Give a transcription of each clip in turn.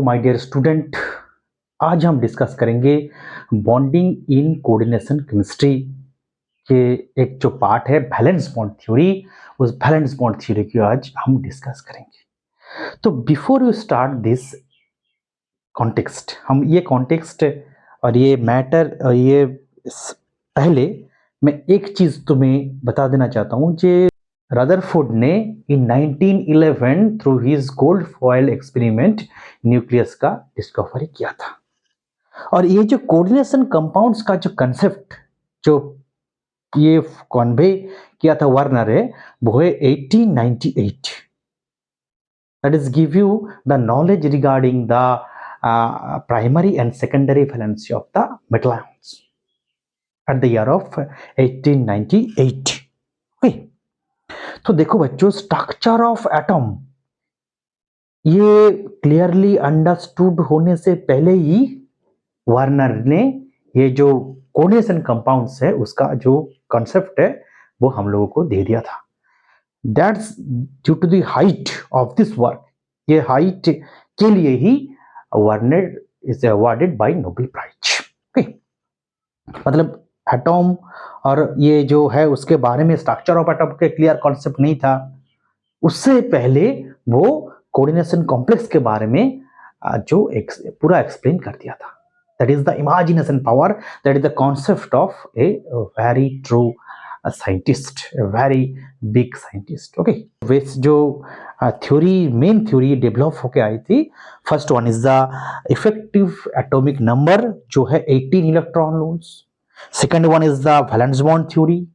My dear student, आज हम discuss करेंगे बॉन्डिंग इन कोऑर्डिनेशन केमिस्ट्री के एक जो पार्ट है वैलेंस बॉन्ड थ्योरी। उस वैलेंस बॉन्ड थ्योरी की आज हम डिस्कस करेंगे। तो before you start this context, हम ये कॉन्टेक्स्ट और ये मैटर और ये पहले मैं एक चीज तुम्हें बता देना चाहता हूँ कि रदरफोर्ड ने इन 1911 through his gold foil experiment nucleus का डिस्कवरी किया था। और ये जो कोऑर्डिनेशन कंपाउंड्स का जो कंसेप्ट जो ये कॉन्वे किया था वार्नर है, वो है 1898। That is give you the knowledge regarding the primary and secondary valency of the metal ions at the year of 1898। Okay, तो देखो बच्चों, स्ट्रक्चर ऑफ एटम ये क्लियरली अंडरस्टूड होने से पहले ही वार्नर ने ये जो कोऑर्डिनेशन कंपाउंड्स है उसका जो कॉन्सेप्ट है वो हम लोगों को दे दिया था। That's due to the height of this work. ये हाइट के लिए ही Werner is awarded by Nobel prize. मतलब एटॉम और ये जो है उसके बारे में स्ट्रक्चर ऑफ एटम के क्लियर कॉन्सेप्ट नहीं था, उससे पहले वो कोऑर्डिनेशन कॉम्प्लेक्स के बारे में जो पूरा एक्सप्लेन कर दिया था। That is the imagination power, that is the concept of a very true scientist, a very big scientist. Okay, वैसे जो थ्योरी मेन थ्योरी डेवलप होके आई थी, first one is the effective atomic number जो है 18 electron लून्स। Second one is the valence bond theory.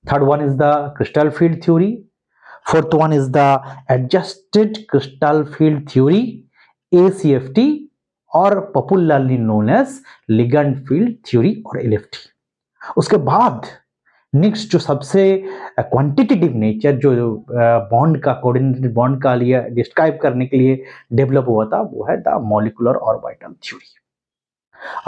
Third one is the crystal field theory. Fourth one is the adjusted crystal field theory, ACFT, और popularly known as ligand field theory और LFT। उसके बाद next जो सबसे quantitative nature जो bond का coordinated bond का लिए डिस्क्राइब करने के लिए डेवलप हुआ था वो है द मॉलिक्यूलर ऑर्बिटल थ्योरी।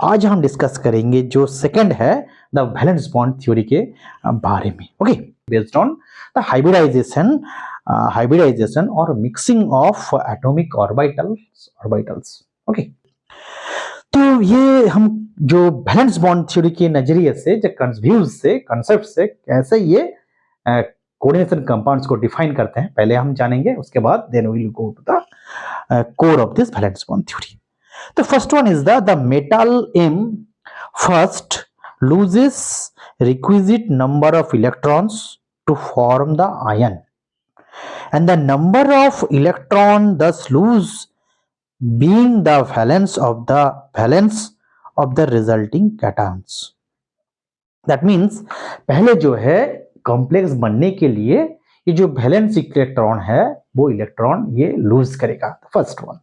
आज हम डिस्कस करेंगे जो सेकंड है द वैलेंस बॉन्ड थ्योरी के बारे में। Okay, based on the hybridisation और mixing of atomic orbitals. Okay, तो ये हम जो वैलेंस बॉन्ड थ्योरी के नजरिए से जो व्यूज से कॉन्सेप्ट से कैसे ये कोऑर्डिनेशन कंपाउंड्स को डिफाइन करते हैं पहले हम जानेंगे, उसके बाद then we will go to the core of this valence bond theory. The first one is the metal M first loses requisite number of electrons to form the ion, and the number of electron thus lose being the valence of the resulting cations. That means पहले जो है complex बनने के लिए ये जो valence electron है वो इलेक्ट्रॉन ये लूज करेगा, first one.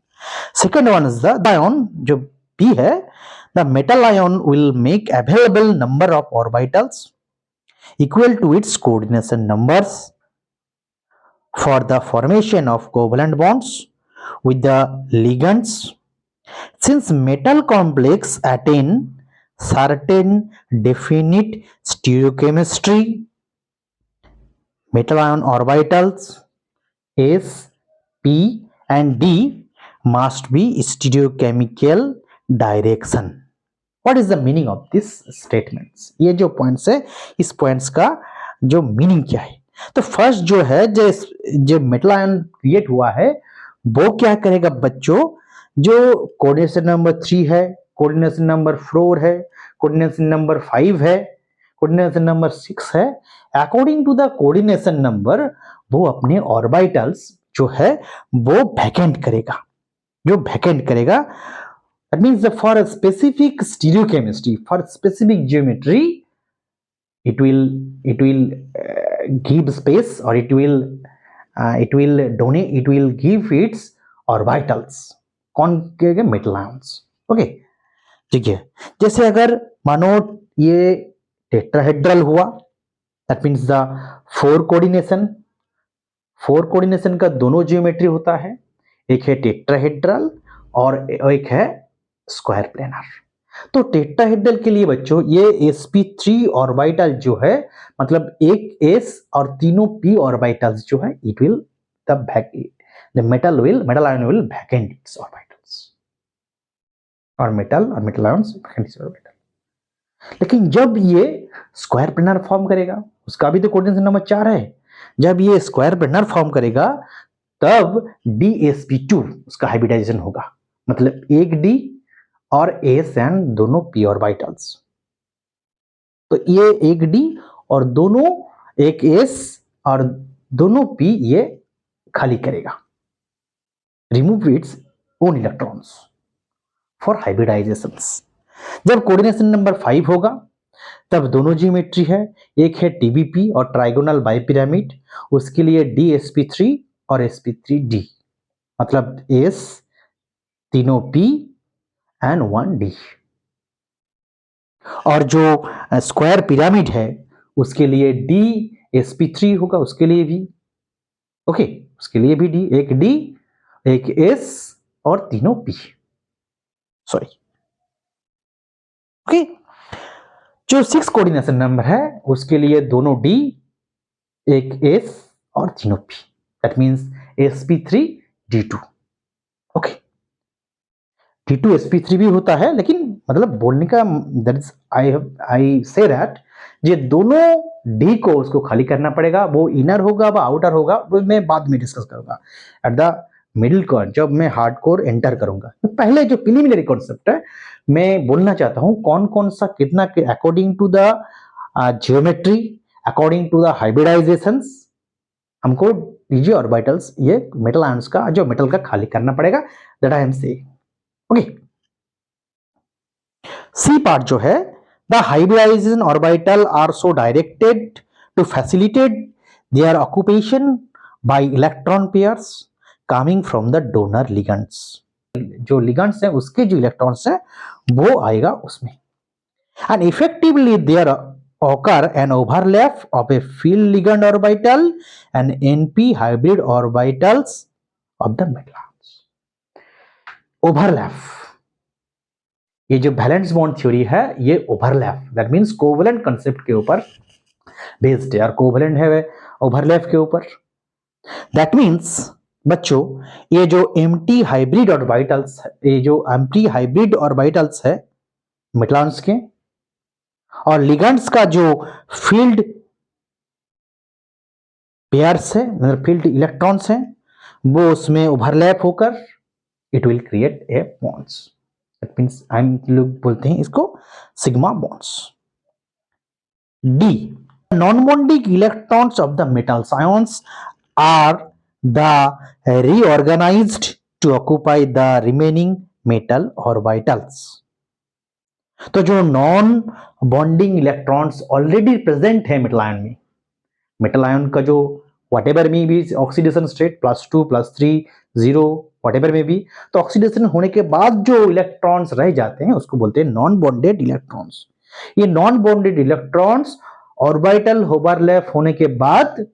Second one is the ion जो P है, the metal ion will make available number of orbitals equal to its coordination numbers for the formation of covalent bonds with the ligands. Since metal complex attain certain definite stereochemistry, metal ion orbitals S, P and D must be stereochemical direction. What is the meaning of this statements? ये जो points है इस points का जो meaning क्या है? तो first जो है जो मेटल आयन क्रिएट हुआ है वो क्या करेगा बच्चों, जो कोऑर्डिनेशन नंबर 3 है, कोऑर्डिनेशन नंबर 4 है, कोऑर्डिनेशन नंबर 5 है, कोऑर्डिनेशन नंबर 6 है, according to the coordination number वो अपने ऑर्बिटल्स जो है वो वैकेंट करेगा। जो वैकेंट करेगा that means for a specific stereochemistry, for specific geometry, it will give space or it will give its orbitals कौन कहेगा, मेटल आयंस। ओके, ठीक है, जैसे अगर मानो ये टेट्राहेड्रल हुआ, that means the four coordination का दोनों जियोमेट्री होता है, एक है टेट्राहेड्रल और एक है स्क्वायर प्लेनर। तो टेट्राहेड्रल के लिए बच्चों ये sp3 ऑर्बिटल जो है, मतलब एक s और तीनों p ऑर्बिटल्स जो है, it will the metal ion will vacant its orbitals। और मेटल आयंस ऑर्बिटल। लेकिन जब ये स्क्वायर प्लेनर फॉर्म करेगा, उसका भी तो कोऑर्डिनेशन नंबर 4 है, जब ये स्क्वायर प्लेनर फॉर्म करेगा तब DsP2 उसका हाइब्रिडाइजेशन होगा, मतलब एक D और S एंड दोनों p ऑर्बिटल्स। तो ये एक D और दोनों एक S और दोनों p ये खाली करेगा, remove its own electrons for hybridisations. जब कोऑर्डिनेशन नंबर 5 होगा तब दोनों ज्योमेट्री है, एक है TBP और ट्राइगोनल बाइपिरामिड, उसके लिए DsP3 और sp3d, मतलब S तीनों P एंड 1 D। और जो स्क्वायर पिरामिड है उसके लिए DsP3 होगा, उसके लिए भी ओके, उसके लिए भी D, एक D एक S और तीनों P, सॉरी ओके। जो 6 कोऑर्डिनेशन नंबर है उसके लिए दोनों D एक S और तीनों P, that means sp3d2, okay. D2 sp3 भी होता है, लेकिन मतलब बोलने का that is I say that ये दोनों D को उसको खाली करना पड़ेगा, वो इनर होगा वो आउटर होगा, वो मैं बाद में डिस्कस करूंगा एट द मिडिल कोर, जब मैं हार्डकोर एंटर करूंगा। तो पहले जो प्रीलिमिनरी कॉन्सेप्ट है मैं बोलना चाहता हूं कौन कौन सा कितना according to the geometry, according to the hybridisations हमको पीजी ऑर्बिटल्स ये मेटल आयंस का जो मेटल का खाली करना पड़ेगा, that I am saying okay. C part जो है, the hybridisation orbital are so directed to facilitate their occupation by electron pairs coming from the donor ligands. जो लिगेंड्स हैं उसके जो इलेक्ट्रॉन्स हैं वो आएगा उसमें, and effectively there occur an overlap of a field ligand orbital and NP hybrid orbitals of the metal ions. Overlap, ये जो वैलेंस बॉन्ड थ्योरी है ये overlap that means covalent concept के ऊपर बेस्ड है, और कोवलेंट है ओवरलैप के ऊपर। दैट मींस बच्चों ये जो एम्प्टी हाइब्रिड ऑर्बिटल्स, ये जो एम्प्टी हाइब्रिड ऑर्बिटल्स है मेटल आयंस के, और लिगेंड्स का जो फील्ड पेयर्स है मतलब फील्ड इलेक्ट्रॉन्स हैं वो उसमें ओवरलैप होकर it will create a bonds, that means हम लोग बोलते हैं इसको sigma bonds. D, non-bonding electrons of the metals ions are the reorganized to occupy the remaining metal orbitals। तो जो non bonding electrons already present है metal ion में, metal ion का जो व्हाटएवर में भी ऑक्सीडेशन स्टेट +2 +3 0 व्हाटएवर में भी, तो ऑक्सीडेशन होने के बाद जो इलेक्ट्रॉन्स रह जाते हैं उसको बोलते हैं नॉन बॉन्डेड इलेक्ट्रॉन्स। ये non bonded electrons orbital overlap होने के बाद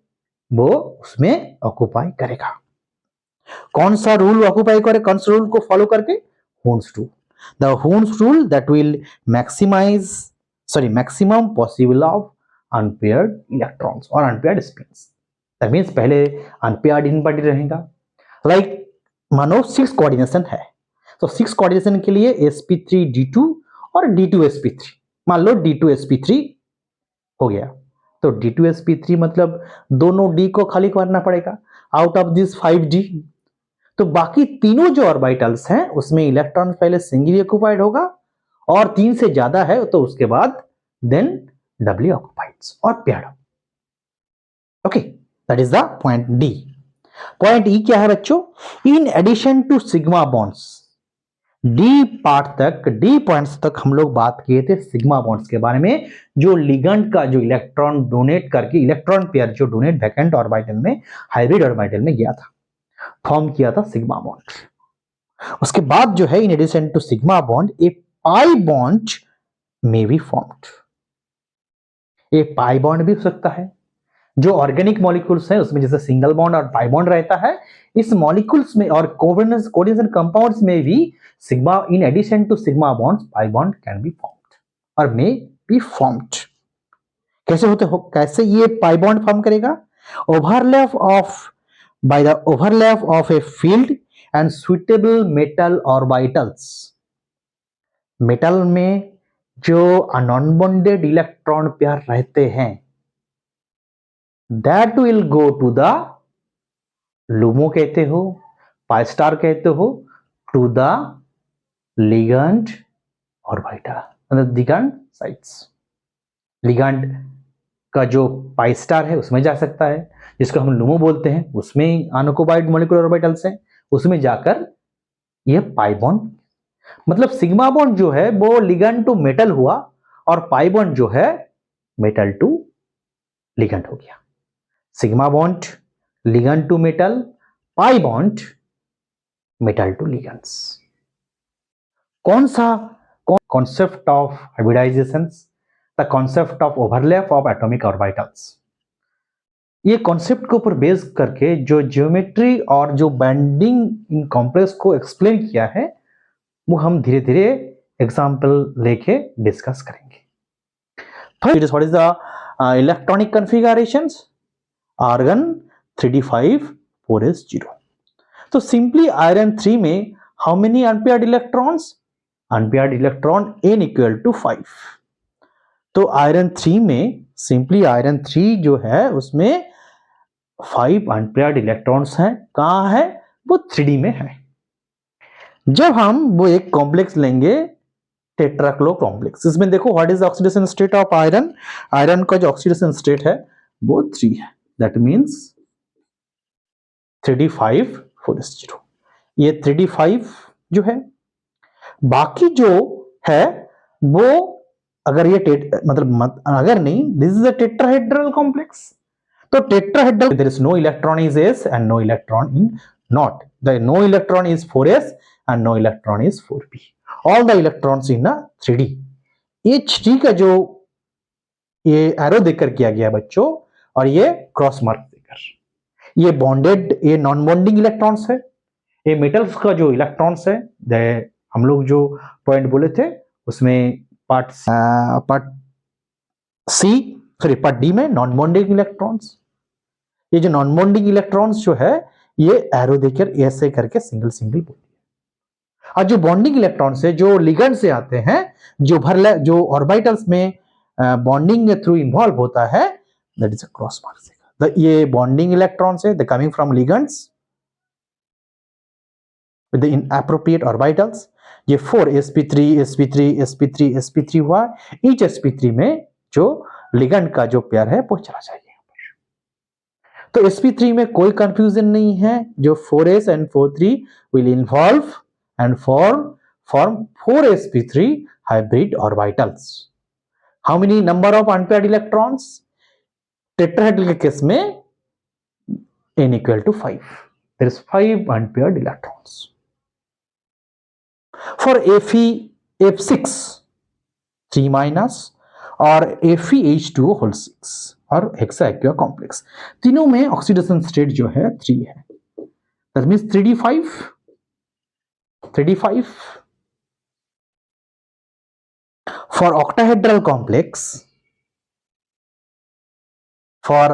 वो उसमें ऑक्युपाई करेगा। कौन सा रूल ऑक्युपाई करे, कौन सा रूल को फॉलो करके? होन्स rule, the होन्स rule that will maximum possible of unpaired electrons और अनपेयर्ड स्पिन्स। दैट मींस पहले अनपेयर्ड इनबॉडी रहेगा, लाइक मानो 6 कोऑर्डिनेशन है तो 6 कोऑर्डिनेशन के लिए sp3d2 और d2sp3, मान लो d2sp3 हो गया तो d2sp3 मतलब दोनों d को खाली करना पड़ेगा आउट ऑफ दिस 5d। तो बाकी तीनों जो ऑर्बिटल्स हैं उसमें इलेक्ट्रॉन पहले सिंगली ऑक्युपाइड होगा और 3 से ज्यादा है तो उसके बाद देन डबली ऑक्युपाइड्स और paired. Okay, that is the point D. Point E क्या है बच्चों? In addition to sigma bonds, D part तक, डी पॉइंट्स तक हम लोग बात किए थे सिग्मा बॉन्ड्स के बारे में, जो लिगेंड का जो इलेक्ट्रॉन डोनेट करके, इलेक्ट्रॉन पेयर जो डोनेट वैकेंट ऑर्बिटल में, हाइब्रिड ऑर्बिटल में गया था, फॉर्म किया था सिग्मा बॉन्ड। उसके बाद जो है in addition to sigma bond a pi bond में be formed. A pi bond भी हो सकता है, जो ऑर्गेनिक मॉलिक्यूल्स है उसमें जैसे सिंगल बॉन्ड और पाई बॉन्ड रहता है, इस मॉलिक्यूल्स में और कोऑर्डिनेशन कंपाउंड्स में भी sigma, in addition to sigma bonds pi bond can be formed और मे बी फॉर्म्ड। कैसे होते हो, कैसे ये पाई बॉन्ड फॉर्म करेगा? Overlap of, by the overlap of a field and suitable metal orbitals metal में जो नॉन बॉन्डेड इलेक्ट्रॉन पेयर रहते हैं that will go to the LUMO कहते हो, पाई स्टार कहते हो, to the ligand orbital, ligand sites. Ligand का जो पाई स्टार है उसमें जा सकता है, जिसको हम लुमो बोलते हैं, उसमें अनऑक्युपाइड मॉलिक्यूलर ऑर्बिटल्स हैं, उसमें जाकर ये पाई बॉन्ड, मतलब सिग्मा बॉन्ड जो है वो लिगैंड टू मेटल हुआ और पाई बॉन्ड जो है मेटल टू लिगैंड हो गया। Sigma bond ligand to metal, pi bond metal to ligands. कौन सा concept of hybridisation? The concept of overlap of atomic orbitals. ये कॉन्सेप्ट के ऊपर बेस करके जो ज्योमेट्री और जो बाइंडिंग इन कॉम्प्लेक्स को एक्सप्लेन किया है वो हम धीरे धीरे एग्जाम्पल लेके डिस्कस करेंगे। First, what is the electronic configurations? Argon 3d5 4s0. तो सिंपली आयरन 3 में how many unpaired electrons? Unpaired electron n equal to 5। तो आयरन 3 में सिंपली आयरन 3 जो है उसमें 5 अनपेयर्ड इलेक्ट्रॉन्स हैं। कहां है वो? 3d में है। जब हम वो एक कॉम्प्लेक्स लेंगे टेट्राक्लो कॉम्प्लेक्स, इसमें देखो what is oxidation state of iron. Iron का जो ऑक्सीडेशन स्टेट है वो 3 है, दैट मींस 3d5 4s0। ये 3d5 जो है, बाकी जो है वो अगर ये मतलब अगर नहीं, this is a tetrahedral complex. तो tetrahedral there is no electron is s and no electron in not, the no electron is 4s and no electron is 4p, all the electrons in 3d। ये 3 का जो ये arrow देकर किया गया बच्चों, और ये क्रॉस मार्क देकर, ये बॉन्डेड, ये नॉन बॉन्डिंग इलेक्ट्रॉन्स है। ये मेटल्स का जो इलेक्ट्रॉन्स है, हम लोग जो पॉइंट बोले थे उसमें पार्ट डी में नॉन बॉन्डिंग इलेक्ट्रॉन्स। ये जो नॉन बॉन्डिंग इलेक्ट्रॉन्स जो है ये एरो देकर ऐसे करके सिंगल सिंगल बोलते हैं। और जो बॉन्डिंग इलेक्ट्रॉन्स है जो लिगैंड से आते हैं, जो ऑर्बिटल्स में बॉन्डिंग के थ्रू इन्वॉल्व होता है, that is a cross mark. ये बॉन्डिंग इलेक्ट्रॉन्स है, the coming from ligands with the inappropriate orbitals। ये 4 sp3 sp3 sp3 sp3 हुआ। each sp3 में जो लिगैंड का जो पेयर है वो चला जाएगा। तो sp3 में कोई कंफ्यूजन नहीं है, जो 4s and 4s will involve and form 4 sp3 hybrid orbitals। how many number of unpaired electrons? Tetrahedral के केस में n equal to 5, there is 5 unpaired electrons। For Fe(F6) 3 minus और FeH2O whole 6 और hexa aqua complex, तीनों में oxidation state जो है 3 है, that means 3d5। For octahedral complex for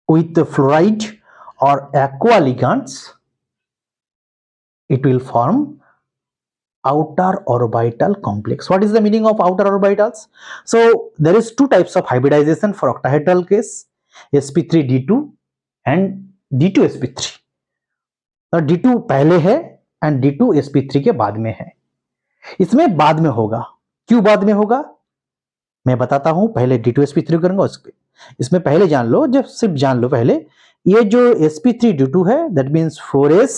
with fluoride or aqua ligands, it will form outer orbital complex. What is the meaning of outer orbitals? So there is two types of hybridization for octahedral case, sp3d2 and d2 sp3। d2 पहले है and d2 sp3 के बाद में है। इसमें बाद में होगा, क्यों बाद में होगा मैं बताता हूं। पहले d2 sp3 करूंगा उसके, इसमें पहले जान लो, जब सिर्फ जान लो पहले, ये जो sp3d2 है दैट मींस 4s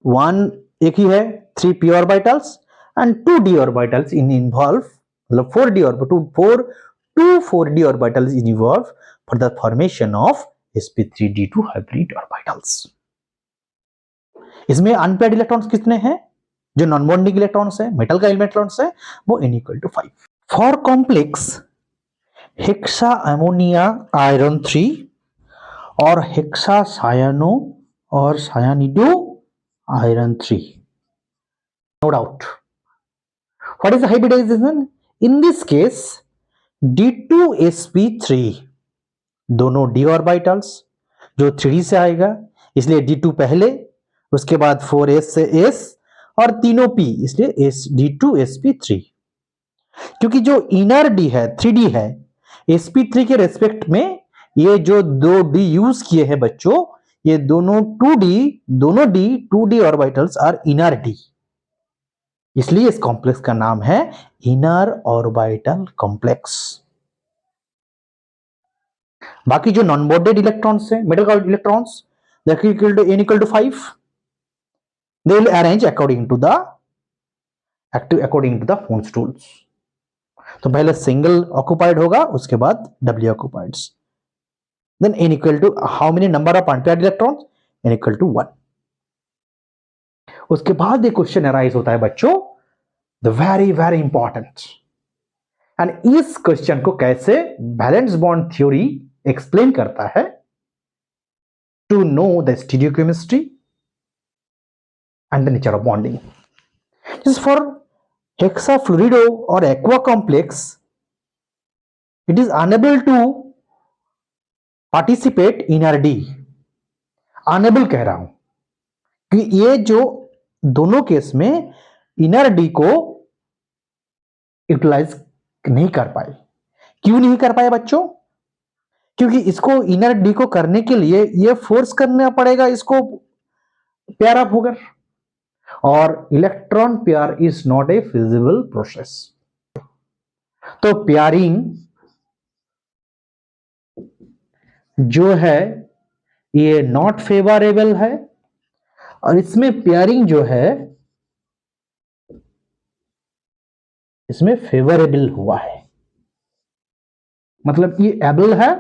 1 एक ही है, 3 p orbitals and 2 d orbitals in involve, मतलब 4d orbital 4d orbitals involve for the formation of sp3d2 hybrid orbitals। इसमें अनपेयर्ड इलेक्ट्रॉन्स कितने हैं? जो नॉन बॉन्डिंग इलेक्ट्रॉन्स है, मेटल का इलेक्ट्रॉन्स है, वो n equal to 5। For complex hexa ammonia iron 3 और हेक्सा सायानो और सायानिडो iron 3, no doubt। What is the hybridization? In this case d2sp3 दोनों d orbitals जो 3d से आएगा, इसलिए d2 पहले, उसके बाद 4s से s और तीनों p, इसलिए sd2sp3। क्योंकि जो इनर डी है 3d है, sp3 के रेस्पेक्ट में ये जो दो डी यूज किए हैं बच्चों, ये दोनों 2d orbitals our inner D, इसलिए इस कॉम्प्लेक्स का नाम है इनर ऑर्बिटल कॉम्प्लेक्स। बाकी जो नॉन बॉन्डेड इलेक्ट्रॉन्स है, metal electrons, n equal to 5, they will arrange according to the Pond's rules। तो पहले सिंगल ऑक्युपाइड होगा, उसके बाद double occupieds, then n equal to how many number of unpaired electrons, n equal to 1। उसके बाद एक question arise होता है बच्चों, the very very important, and इस क्वेश्चन को कैसे वैलेंस बॉन्ड थ्योरी एक्सप्लेन करता है, to know the stereochemistry and the nature of bonding. Just for hexafluorido or aqua complex, it is unable to participate in RD। unable कह रहा हूं कि ये जो दोनों केस में इनर डी को यूटिलाइज नहीं कर पाए। क्यों नहीं कर पाए बच्चों? क्योंकि इसको इनर डी को करने के लिए ये फोर्स करना पड़ेगा इसको पेयर अप होकर, और electron pair is not a feasible process. तो पेयरिंग जो है ये नॉट फेवरेबल है, और इसमें पेयरिंग जो है इसमें फेवरेबल हुआ है, मतलब ये एबल है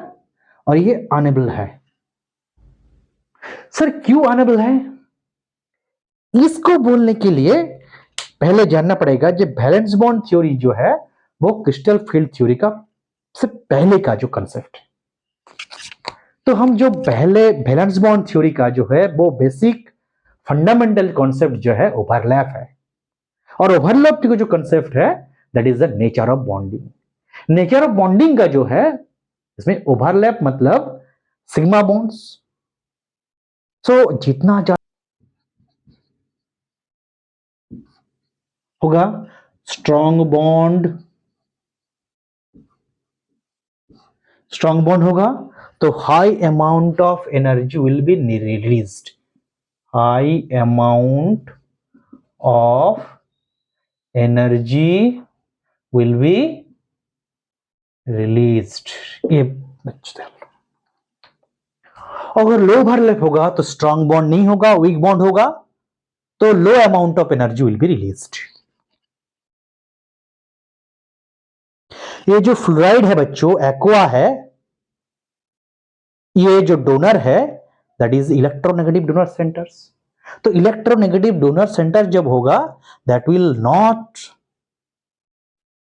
और ये अनेबल है। सर क्यों अनेबल है? इसको बोलने के लिए पहले जानना पड़ेगा जो वैलेंस बॉन्ड थ्योरी जो है वो क्रिस्टल फील्ड थ्योरी का से पहले का जो कंसेप्ट है। तो हम जो पहले वैलेंस बॉन्ड थ्योरी का जो है वो बेसिक फंडामेंटल कॉन्सेप्ट जो है ओवरलैप है, और ओवरलैप का जो कंसेप्ट है that is the nature of bonding. Nature of bonding का जो है इसमें ओवरलैप मतलब सिग्मा बॉन्ड्स। सो जितना होगा स्ट्रॉन्ग बॉन्ड होगा तो high amount of energy will be released, high amount of energy will be released. ये अगर लो ओवरलैप होगा तो स्ट्रॉन्ग बॉन्ड नहीं होगा, वीक बॉन्ड होगा, तो लो amount of energy will be released. ये जो फ्लोराइड है बच्चों, एक्वा है, ये जो डोनर है that is electronegative donor centres. तो इलेक्ट्रोनेगेटिव डोनर सेंटर जब होगा that will not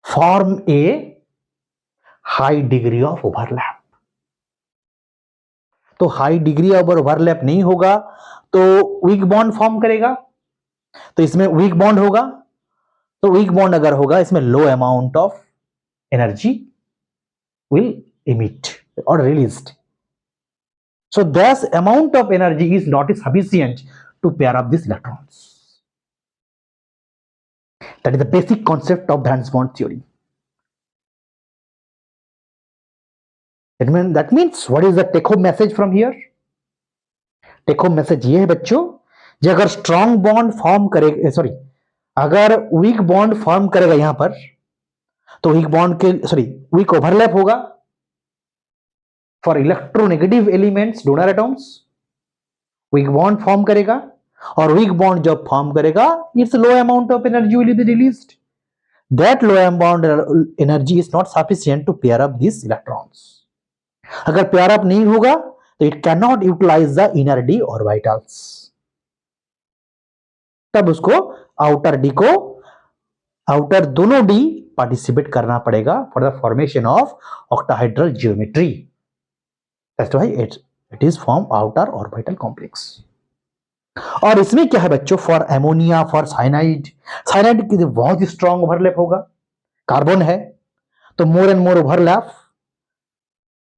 form A high degree of overlap. तो हाई डिग्री ऑफ ओवरलैप नहीं होगा तो वीक बॉन्ड फॉर्म करेगा, तो इसमें वीक बॉन्ड होगा, तो वीक बॉन्ड अगर होगा इसमें लो amount of energy will emit or released. So this amount of energy is not sufficient to pair up these electrons. That is the basic concept of valence bond theory. That means what is the take home message from here? Take home message ये है बच्चों, जो अगर strong bond form करेगा, sorry अगर weak bond form करेगा यहां पर, तो वीक बॉन्ड के वीक ओवरलैप होगा for electronegative elements donor atoms, weak bond form करेगा, और वीक बॉन्ड जब फॉर्म करेगा its low amount of energy will be released. That low amount energy is not sufficient to pair up this electrons. अगर pair up नहीं होगा तो it can not utilize the inner D orbitals, तब उसको outer D को, outer दोनों D participate करना पड़ेगा for the formation of octahedral geometry. That's why it is form outer orbital complex. और इसमें क्या है बच्चों, for ammonia, for cyanide, cyanide की बहुत स्ट्रॉन्ग ओवरलैप होगा, कार्बन है तो more and more overlap,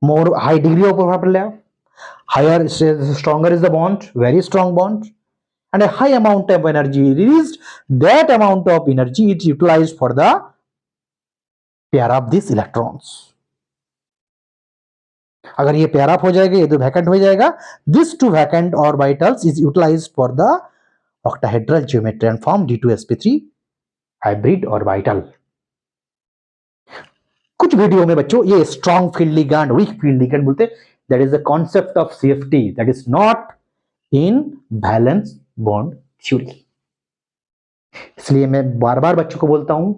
more high degree of overlap, higher stronger is the bond, very strong bond, and a high amount of energy released, that amount of energy is utilized for the pair of these electrons. अगर ये pair up हो जाएगा, ये तो vacant हो जाएगा, this two vacant orbitals is utilised for the octahedral geometry and form d2sp3 hybrid orbital. कुछ video में बच्चों ये strong field ligand, weak field ligand बोलते, that is the concept of CFT, that is not in valence bond theory. इसलिए मैं बार बार बच्चों को बोलता हूं,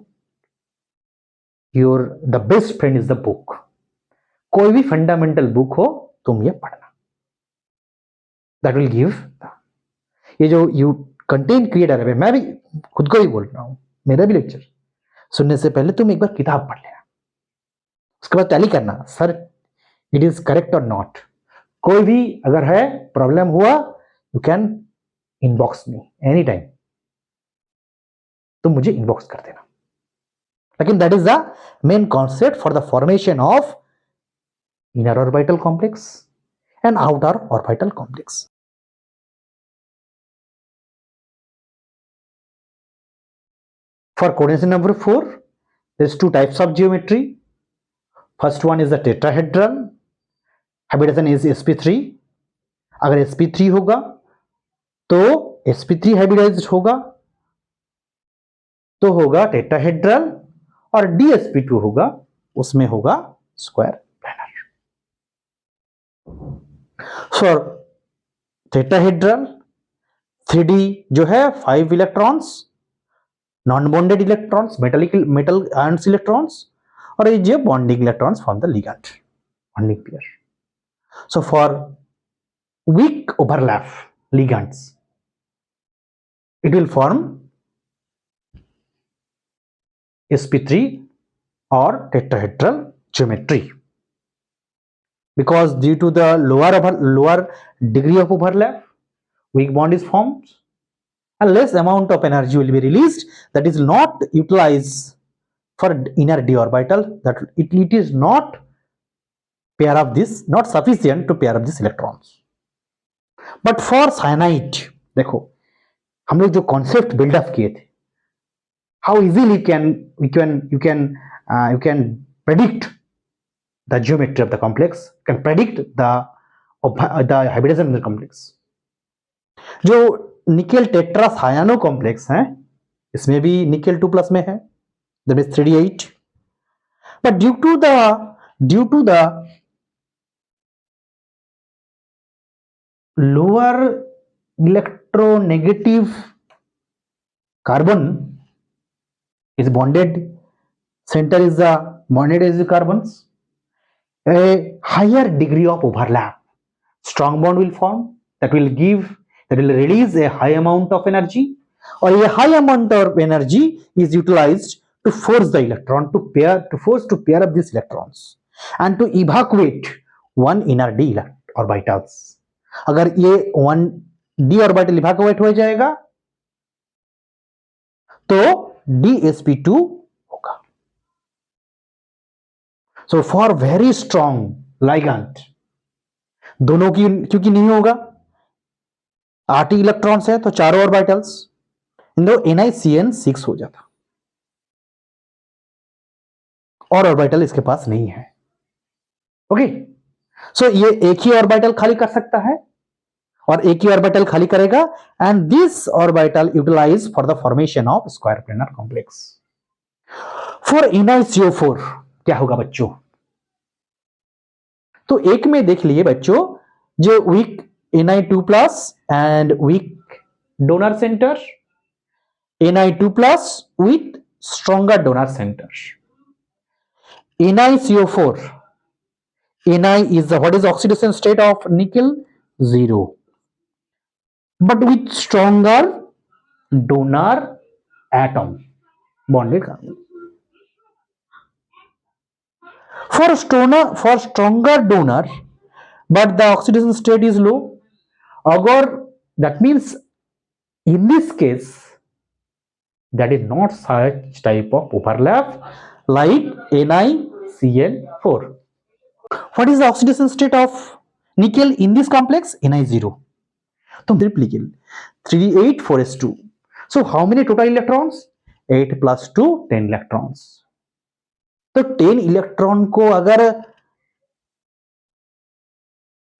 your the best friend is the book. कोई भी फंडामेंटल बुक हो तुम ये पढ़ना, दैट विल गिव. ये जो यू कंटेंट क्रिएटर है, मैं भी खुद को ही बोल रहा हूं, मेरा भी लेक्चर सुनने से पहले तुम एक बार किताब पढ़ लेना, उसके बाद टैली करना, सर इट इज करेक्ट और नॉट. कोई भी अगर है प्रॉब्लम हुआ, you can inbox me any time, तुम मुझे इनबॉक्स कर देना. लेकिन that is the main concept for the formation of inner orbital complex and outer orbital complex. For coordination number 4, there is two types of geometry. First one is the tetrahedral. Hybridization is sp3. अगर sp3 होगा तो sp3 hybridized होगा तो होगा tetrahedral, और dsp2 होगा उसमें होगा स्क्वायर. फॉर टेट्राहेड्रल 3D जो है 5 electrons, non bonded electrons, metal ions electrons, और ये जो bonding electrons from the ligand, bonding pair. So for weak overlap ligands, it will form sp3 or tetrahedral geometry. Because due to the lower degree of overlap, weak bond is formed and less amount of energy will be released, that is not utilized for inner d orbital, that it is not pair of this, not sufficient to pair of these electrons. But for cyanide, देखो हम लोग जो concept buildup किए थे, how easily you can predict the geometry of the complex, can predict the hybridization of the complex. जो nickel tetra सायानो complex है, इसमें भी निकेल 2+ में है, that is 3d8. but due to the lower electronegative carbon is bonded, center is the bonded as the carbons, a higher degree of overlap, strong bond will form, that will release a high amount of energy, or a high amount of energy is utilized to force the electron to pair up these electrons and to evacuate one inner d orbitals. अगर ये 1d orbital evacuate हो जाएगा तो dsp2 होगा. So for very strong ligand, दोनों की क्योंकि नहीं होगा, RT इलेक्ट्रॉन्स है तो चारों ऑर्बिटल्स, इन दो NiCN6 हो जाता, और ऑर्बिटल इसके पास नहीं है. ओके, सो ये एक ही ऑर्बिटल खाली कर सकता है और एक ही ऑर्बिटल खाली करेगा, and this orbital utilize for the formation of square planar complex. For NiCO4 क्या होगा बच्चों? तो एक में देख लिए बच्चों, जो weak Ni2+ and weak donor center, Ni2+ with stronger donor center. NiCO4, Ni is what is the oxidation state of nickel? 0, but with stronger donor atom, bonded carbon. For stronger donor, but the oxidation state is low, agar that means in this case that is not such type of overlap like NiCl4. What is the oxidation state of nickel in this complex? Ni0. तो हम triplicate 3d8 4s2. So how many total electrons? 8 plus 2 10 electrons. तो 10 electron को अगर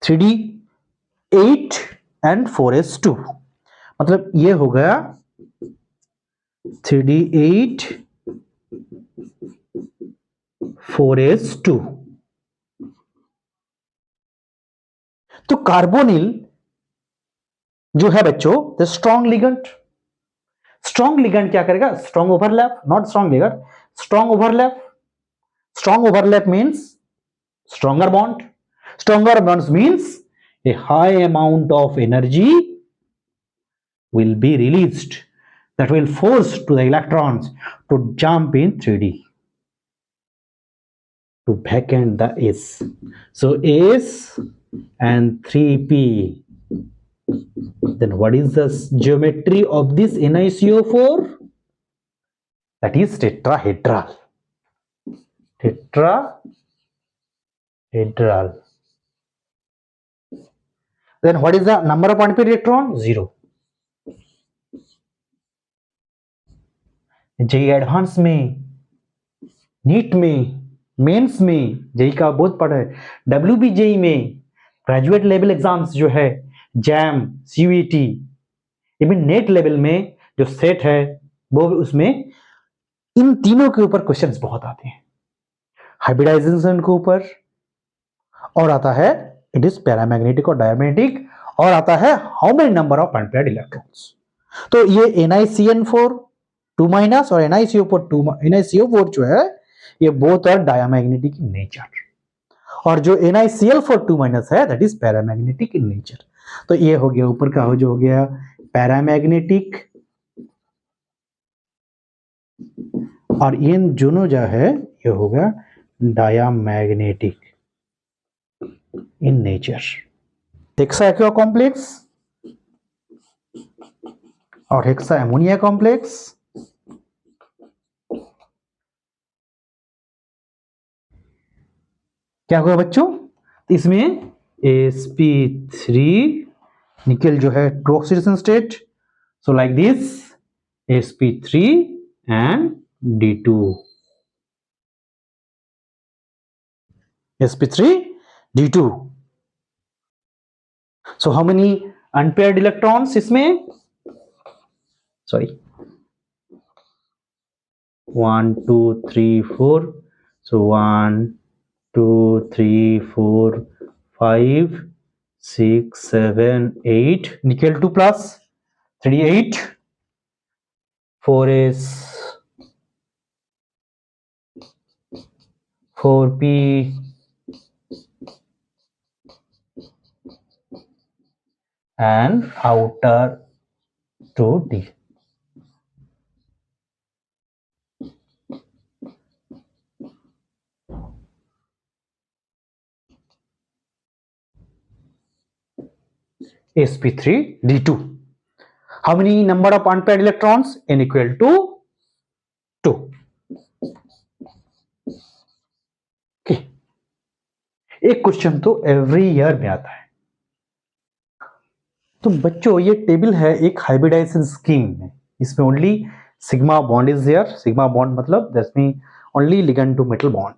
3d8 and 4s2 मतलब ये हो गया 3d8 4s2. तो कार्बोनिल जो है बच्चों the strong ligand. Strong ligand क्या करेगा? Strong overlap, not strong ligand, strong overlap. Strong overlap means stronger bond. Stronger bonds means a high amount of energy will be released that will force to the electrons to jump in 3d to vacant the s. So s and 3p. Then what is the geometry of this NiCO4? That is tetrahedral. Tetrahedral. Then what is the number of unpaired electron? 0. JEE advance में, NEET में, mains में, JEE का बहुत पढ़ा है, WBJE में, graduate level exams जो है, jam, CUET, even net level में जो सेट है वो उसमें इन तीनों के ऊपर क्वेश्चंस बहुत आते हैं. हाइब्रिडाइजेशन के ऊपर, और आता है इट इज पैरामैग्नेटिक और डायमैग्नेटिक, और आता है how many number of unpaired electrons. तो ये NiCN4 2 माइनस और NiCO4 जो है ये both are diamagnetic in nature, और जो NiCl4 2 माइनस है that is paramagnetic in nature. तो ये हो गया ऊपर का जो हो गया पैरामैग्नेटिक, और इन दोनों जो है ये हो गया diamagnetic in nature. Hexa aqua complex और हेक्सा एमोनिया कॉम्प्लेक्स. क्या होगा बच्चों? इसमें sp3 निकल जो है to oxidation state, so like this sp3 and d2, sp3 d2. so how many unpaired electrons इसमें? sorry 1 2 3 4, so 1 2 3 4 5 6 7 8, nickel 2 plus 3d8 4s 4p and outer 2d. sp3d2. How many number of unpaired electrons? N equal to 2. okay. एक question तो every year में आता है. तो बच्चों ये table है एक हाइब्रिडाइजेशन स्कीम में, इसमें only sigma bond is there. Sigma bond मतलब that's mean only ligand to metal bond.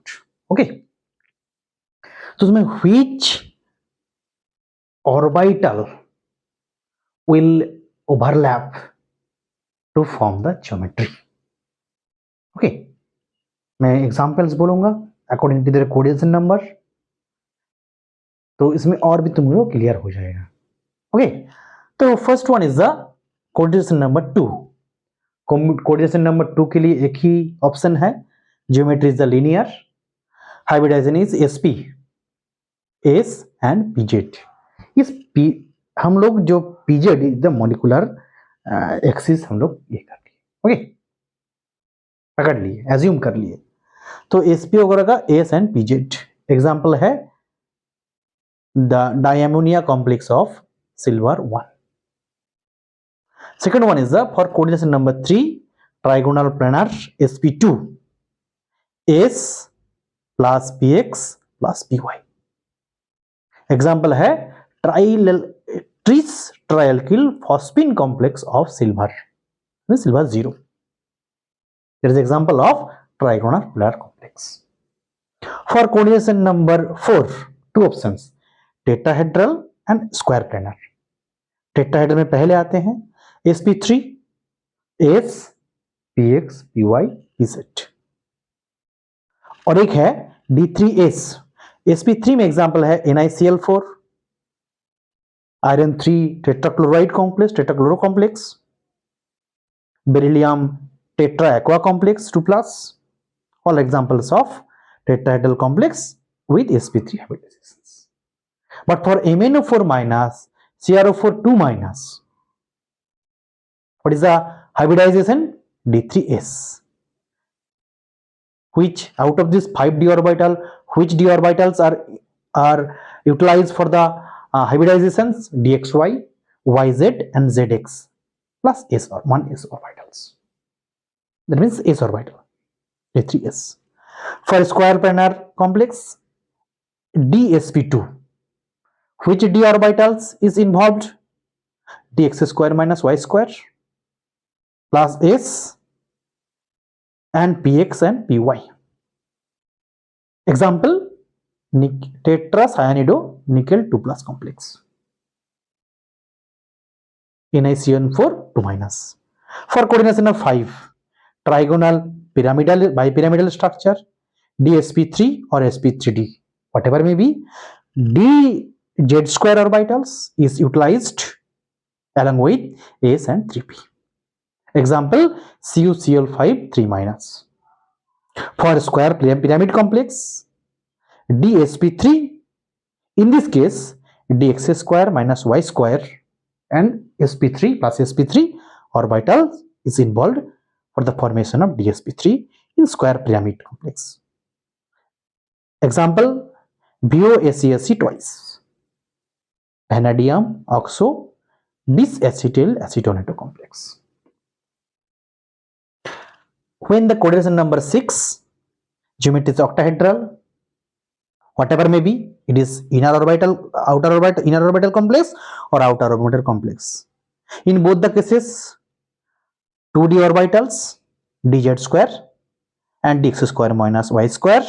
Okay, तो उसमें which orbital will overlap to form the geometry. okay, मैं एग्जांपल्स बोलूंगा according to their coordination number, तो इसमें और भी तुम लोग क्लियर हो जाएगा. ओके, तो first one is the coordination number 2. Coordination number 2 के लिए एक ही ऑप्शन है, geometry is the linear, hybridization is sp, s and pz. इस p हम लोग जो pz is the molecular axis हम लोग ये कर लिए. ओके, पकड़ लिए, एज्यूम कर लिए. तो sp वगैरह का s एंड pz. एग्जांपल है the diammonia complex of silver 1. Second one is the four coordination number 3 trigonal planar sp2 s plus px plus py. Example है tris trialkyl phosphine complex of silver, silver 0. There is example of trigonal polar complex. For coordination number 4, two options, tetrahedral and square planar. Tetrahedral में पहले आते हैं sp3, s, px, py, pz, और एक है d3s. sp3 में example है NiCl4, iron 3 tetrachloride complex, टेट्राक्लोरो complex, beryllium tetra aqua complex 2+, all examples of tetrahedral complex with sp3 hybridizations. But for MnO4 minus, CrO4 2 minus, what is the hybridization? D3s. Which out of this 5 d orbital, which d orbitals are utilized for the hybridizations? dxy, yz and zx plus s or 1s orbitals. That means s orbital, D3s. For square planar complex, dsp2, which d orbitals is involved? dx square minus y square plus s and px and py. Example, tetracyanide nickel 2+ complex, NiCN4 2 minus. For coordination of 5, trigonal pyramidal bipyramidal structure, dsp3 or sp3d, whatever may be, dz square orbitals is utilized along with s and 3p. Example, CuCl5 3 minus. For square pyramid complex, dsp3, in this case dx square minus y square and sp3 plus sp3 orbital is involved for the formation of dsp3 in square pyramid complex. Example, BOACAC twice, vanadium oxo disacetyl acetonato complex. When the coordination number 6, geometry is octahedral, whatever may be, it is inner orbital, outer orbital, inner orbital complex or outer orbital complex. In both the cases, 2d orbitals, dz square and dx square minus y square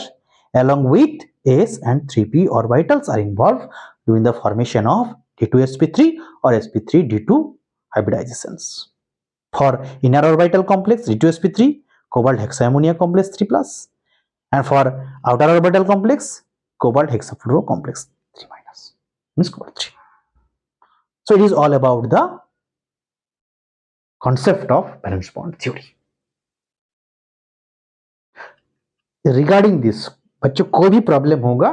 along with s and 3p orbitals are involved during the formation of d2sp3 or sp3d2 hybridizations. For inner orbital complex d2sp3, cobalt hexaammonia complex 3+, and for outer orbital complex cobalt hexafluoro complex 3 minus, means cobalt 3. So it is all about the concept of valence bond theory. Regarding this, बच्चों कोई भी problem होगा,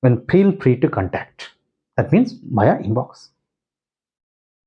when feel free to contact, that means via inbox.